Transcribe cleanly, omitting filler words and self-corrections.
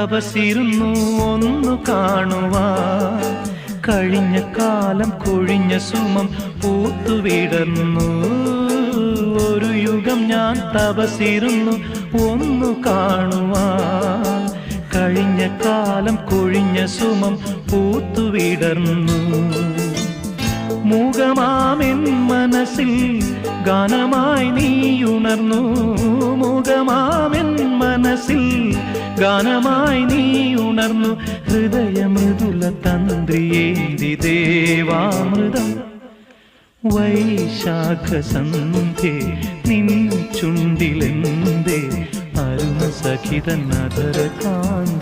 തപസിരുന്നു ഒന്നു കാണുവാൻ. കഴിഞ്ഞ കാലം കൊഴിഞ്ഞ സുമം പൂത്തുവിടർന്നു. ഒരു യുഗം ഞാൻ തപസിരുന്നു ഒന്നു കാണുവാൻ. കഴിഞ്ഞ കാലം കൊഴിഞ്ഞ സുമം പൂത്തുവിടർന്നു. മൂകമാമെൻ മനസ്സിൽ ഗാനമായി നീയുണർന്നു. മൂകമാമെൻ മനസ്സിൽ ഗാനമായി നീയുണർന്നു. ഹൃദയമൃദുല തന്ത്രിയേന്തി ദേവാമൃതം. വൈശാഖ സന്ധ്യേ നിൻ ചുണ്ടിലെന്തേ അരുണ സഖിതൻ അധര കാന്തി.